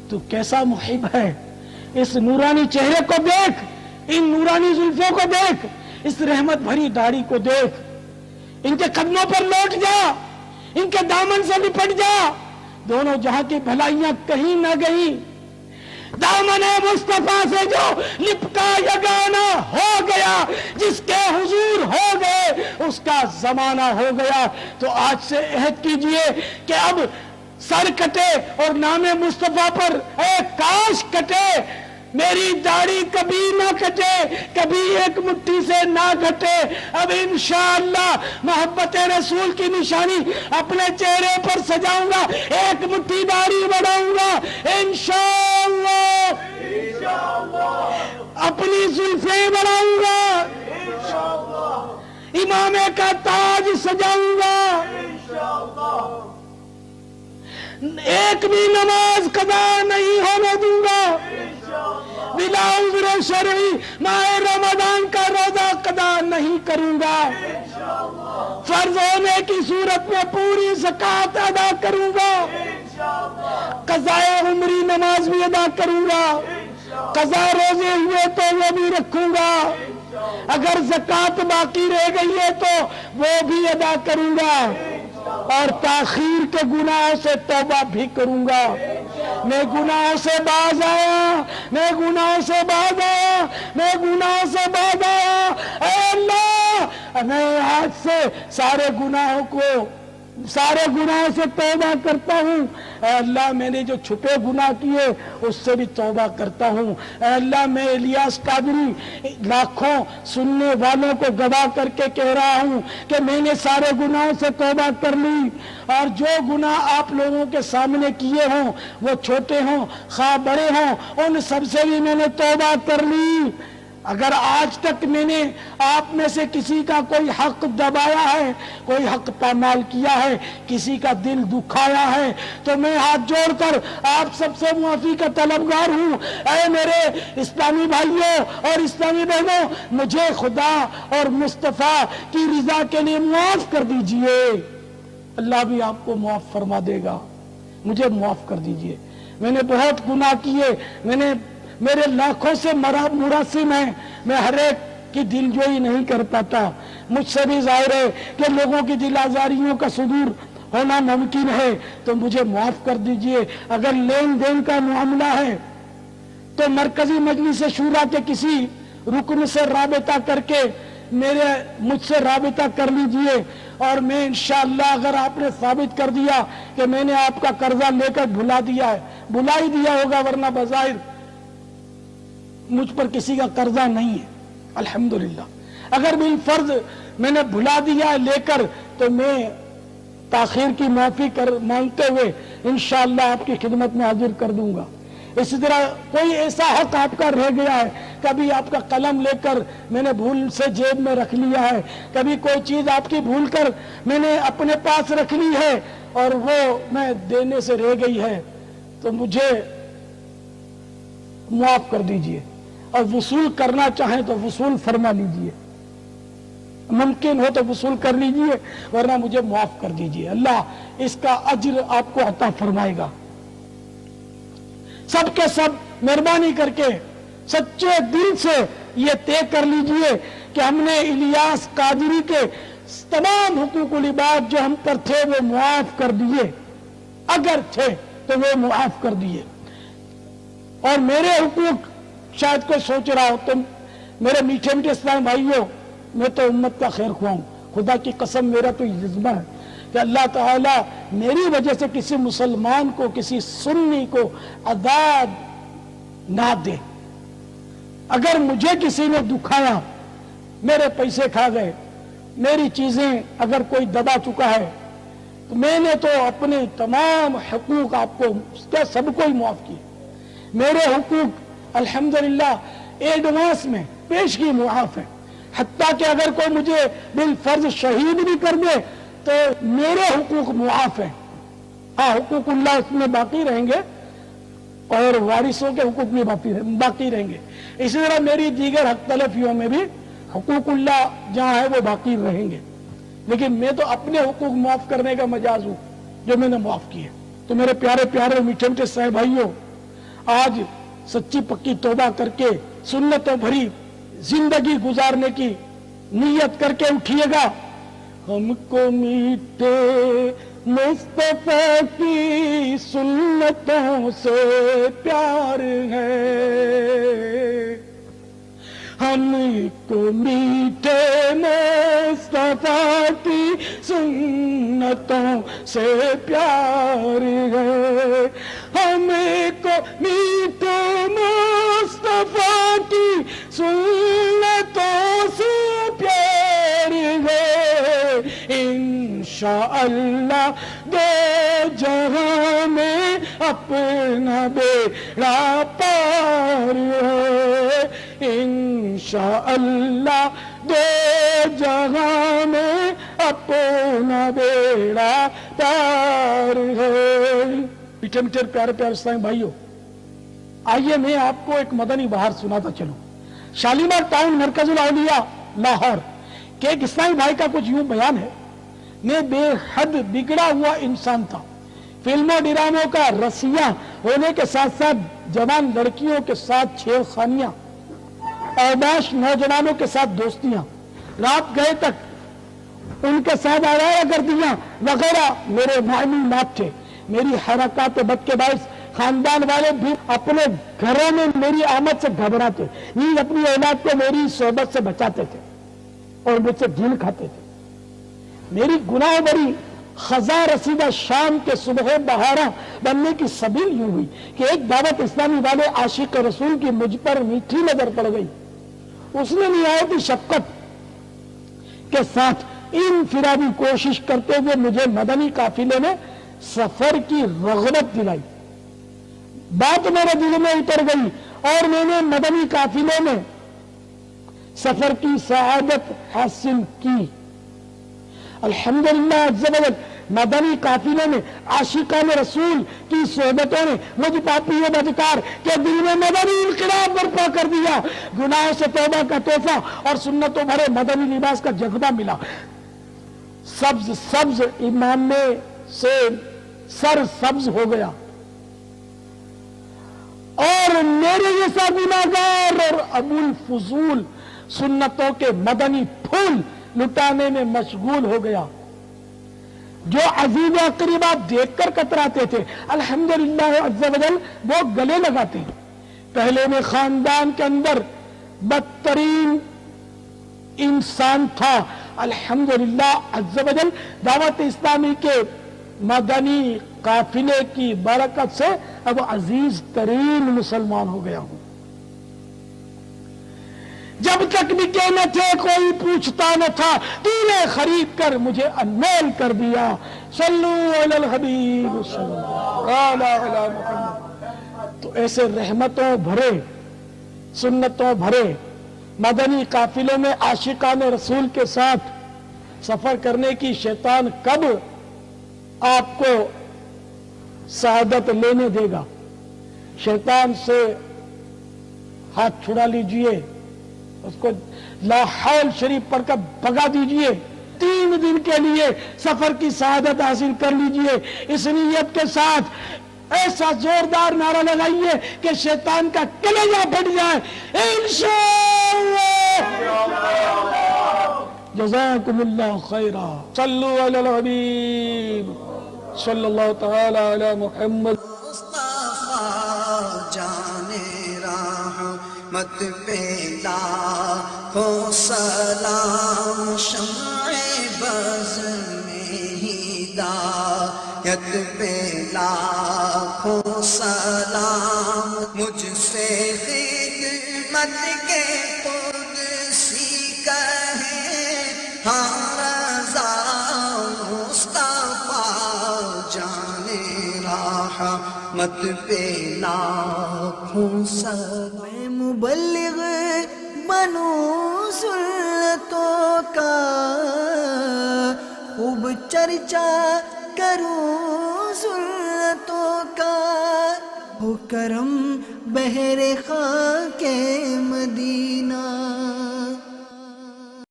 تو کیسا محب ہے، اس نورانی چہرے کو دیکھ، ان نورانی زلفوں کو دیکھ، اس رحمت بھری داڑھی کو دیکھ، ان کے قدموں پر لوٹ جا، ان کے دامن سے لپٹ جا، دونوں جہاں کی بھلائیاں کہیں نہ گئیں، دامن مصطفیٰ سے جو لپٹا یگانہ ہو گیا، جس کے حضور ہو گئے اس کا زمانہ ہو گیا۔ تو آج سے عہد کیجئے کہ اب سر کٹے اور نام مصطفیٰ پر اے کاش کٹے، میری داڑھی کبھی نہ کٹے، کبھی ایک مٹھی سے نہ گھٹے۔ اب انشاءاللہ محبت رسول کی نشانی اپنے چہرے پر سجاؤں گا، ایک مٹھی داڑھی بڑھاؤں گا انشاءاللہ، اپنی زلفیں بڑھاؤں گا، امامے کا تاج سجاؤں گا، ایک بھی نماز قضا نہیں ہونے دوں گا، بلا عذر شرعی ماہ رمضان کا روزہ قضا نہیں کروں گا، فرض ہونے کی صورت میں پوری زکوٰۃ ادا کروں گا، قضائے عمری نماز بھی ادا کروں گا، قضا روزے ہوئے تو وہ بھی رکھوں گا، اگر زکوٰۃ باقی رہ گئی ہے تو وہ بھی ادا کروں گا، اور تاخیر کے گناہوں سے توبہ بھی کروں گا۔ میں گناہوں سے باز آیا، میں گناہوں سے باز آیا، میں گناہوں سے باز آیا، اے اللہ میں آج سے سارے گناہوں سے توبہ کرتا ہوں، اے اللہ میں نے جو چھپے گناہ کیے اس سے بھی توبہ کرتا ہوں، اے اللہ میں الیاس قادری لاکھوں سننے والوں کو گواہ کر کے کہہ رہا ہوں کہ میں نے سارے گناہوں سے توبہ کر لی، اور جو گناہ آپ لوگوں کے سامنے کیے ہوں وہ چھوٹے ہوں خواہ بڑے ہوں، ان سب سے بھی میں نے توبہ کر لی۔ اگر آج تک میں نے آپ میں سے کسی کا کوئی حق دبایا ہے، کوئی حق پامال کیا ہے، کسی کا دل دکھایا ہے، تو میں ہاتھ جوڑ کر آپ سب سے معافی کا طلبگار ہوں۔ اے میرے اسلامی بھائیوں اور اسلامی بہنوں، مجھے خدا اور مصطفیٰ کی رضا کے لیے معاف کر دیجئے، اللہ بھی آپ کو معاف فرما دے گا، مجھے معاف کر دیجئے۔ میں نے بہت گناہ کیے، میرے لاکھوں سے مراسم ہیں، میں ہر ایک کی دل جوئی نہیں کر پاتا، مجھ سے بھی ظاہر ہے کہ لوگوں کی دل آزاریوں کا صدور ہونا ممکن ہے، تو مجھے معاف کر دیجئے۔ اگر لین دین کا معاملہ ہے تو مرکزی مجلس شورا کے کسی رکن سے رابطہ کر کے مجھ سے رابطہ کر لیجئے، اور میں انشاءاللہ اگر آپ نے ثابت کر دیا کہ میں نے آپ کا قرضہ لے کر بھلا دیا ہے، بھلا ہی دیا ہوگا، ورنہ بظاہر مجھ پر کسی کا قرضہ نہیں ہے الحمدللہ، اگر بالفرض میں نے بھلا دیا لے کر تو میں تاخیر کی معافی مانگتے ہوئے انشاءاللہ آپ کی خدمت میں حاضر کر دوں گا۔ اسی طرح کوئی ایسا حق آپ کا رہ گیا ہے، کبھی آپ کا قلم لے کر میں نے بھول سے جیب میں رکھ لیا ہے، کبھی کوئی چیز آپ کی بھول کر میں نے اپنے پاس رکھ لی ہے اور وہ میں دینے سے رہ گئی ہے، تو مجھے معاف کر دیجئے، اور وصول کرنا چاہیں تو وصول فرما لیجئے، ممکن ہو تو وصول کر لیجئے، ورنہ مجھے معاف کر دیجئے، اللہ اس کا اجر آپ کو عطا فرمائے گا۔ سب کے سب مہربانی کر کے سچے دل سے یہ طے کر لیجئے کہ ہم نے الیاس قادری کے تمام حقوق العباد جو ہم پر تھے وہ معاف کر دیے، اگر تھے تو وہ معاف کر دیے، اور میرے حقوق شاید کوئی سوچ رہا ہو، تم میرے میٹھے میٹھے اسلام بھائیوں، میں تو امت کا خیر خواہ ہوں، خدا کی قسم میرا تو یہ جذبہ ہے کہ اللہ تعالیٰ میری وجہ سے کسی مسلمان کو، کسی سنی کو عذاب نہ دے۔ اگر مجھے کسی نے دکھایا، میرے پیسے کھا گئے، میری چیزیں اگر کوئی دبا چکا ہے، تو میں نے تو اپنے تمام حقوق آپ کو سب کو ہی معاف کیے، میرے حقوق الحمدللہ ایڈوانس میں پیش کی معاف ہے، حتیٰ کہ اگر کوئی مجھے بالفرض شہید بھی کر دے تو میرے حقوق معاف ہیں، ہاں حقوق اللہ اس میں باقی رہیں گے، اور وارثوں کے حقوق بھی باقی رہیں گے، اسی طرح میری دیگر حق تلفیوں میں بھی حقوق اللہ جہاں ہے وہ باقی رہیں گے، لیکن میں تو اپنے حقوق معاف کرنے کا مجاز ہوں جو میں نے معاف کیے۔ تو میرے پیارے پیارے میٹھے میٹھے صاحب بھائیوں، آج سچی پکی توبہ کر کے سنتوں بھری زندگی گزارنے کی نیت کر کے اٹھیے گا. ہم کو میٹھے مصطفیٰ کی سنتوں سے پیار ہے. ہم کو میٹھے مصطفیٰ کی سنتوں سے پیار ہے. ہم کو میٹھے مصطفیٰ کی سنتوں سے پیار ہے. انشاءاللہ دو جہاں میں اپنا بیڑا پار ہے. انشاءاللہ دو جہاں میں اپنا بیڑا پار ہے. میٹھے میٹھے پیارے پیارے اسلامی بھائیوں، آئیے میں آپ کو ایک مدنی بہار سناتا چلوں. شالیمار ٹاؤن مرکز الاولیاء لاہور کہ ایک اسلامی بھائی کا کچھ یوں بیان ہے. میں بے حد بگڑا ہوا انسان تھا. فلموں ڈراموں کا رسیہ ہونے کے ساتھ ساتھ جوان لڑکیوں کے ساتھ چھیڑ خانیاں، اوداش نوجوانوں کے ساتھ دوستیاں، رات گئے تک ان کے ساتھ آرایا گردیاں وغیرہ میرے معمولات تھے. میری حرکات بد کے باعث خاندان والے بھی اپنے گھروں میں میری آمد سے گھبراتے، نیز اپنی اولاد کو میری صحبت سے بچاتے تھے اور مجھ سے ڈھیل کھاتے تھے. میری گناہ بری خزاں رسیدہ شام کے صبح بہاراں بننے کی سبیل یوں ہوئی کہ ایک دعوت اسلامی والے عاشق رسول کی مجھ پر میٹھی نظر پڑ گئی. اس نے نہایت شفقت کے ساتھ انفرادی کوشش کرتے ہوئے مجھے مدنی قافلے میں سفر کی رغبت دلائی. بات میرے دل میں اتر گئی اور میں نے مدنی قافلے میں سفر کی سعادت حاصل کی. الحمدللہ عز و جل مدنی قافلے میں عاشقان رسول کی صحبتوں نے مجھ پاپی بدکار کے دل میں مدنی انقلاب برپا کر دیا. گناہوں سے توبہ کا تحفہ اور سنتوں بھرے مدنی لباس کا جذبہ ملا. سبز سبز امام سے سر سبز ہو گیا اور میرے جیسا گناہگار اور ابو الفضول سنتوں کے مدنی پھول لٹانے میں مشغول ہو گیا. جو عزیز و قریبات دیکھ کر کتراتے تھے الحمدللہ عز و جل وہ گلے لگاتے ہیں. پہلے میں خاندان کے اندر بدترین انسان تھا. الحمدللہ عز و جل دعوت اسلامی کے مدنی قافلے کی برکت سے اب عزیز ترین مسلمان ہو گیا ہوں. جب تک بکے نہ تھے کوئی پوچھتا نہ تھا، تو نے خرید کر مجھے انمول کر دیا. صلو علی الحبیب صلی اللہ علیہ محمد. تو ایسے رحمتوں بھرے سنتوں بھرے مدنی قافلوں میں عاشقان رسول کے ساتھ سفر کرنے کی شیطان کب آپ کو سعادت لینے دے گا؟ شیطان سے ہاتھ چھڑا لیجئے، اس کو لا حول شریف پڑھ کر بھگا دیجئے. 3 دن کے لیے سفر کی سعادت حاصل کر لیجئے. اس نیت کے ساتھ ایسا زوردار نعرہ لگائیے کہ شیطان کا کلیجہ پھٹ جائے. انشاءاللہ. جزاکم اللہ خیرا. صلو علی الحبیب صلی اللہ تعالی علی محمد. مت پہ لاکھوں سلام، شمع بز میں ہدایت پہ لاکھوں سلام. مجھ سے خدمت کے قدسی کہے ہاں رضا مصطفیٰ جان رحمت پہ لاکھوں سلام. مبلغ بنوں سنتوں کا خوب چرچا کروں سنتوں کا. ہو کرم بہر خاک مدینہ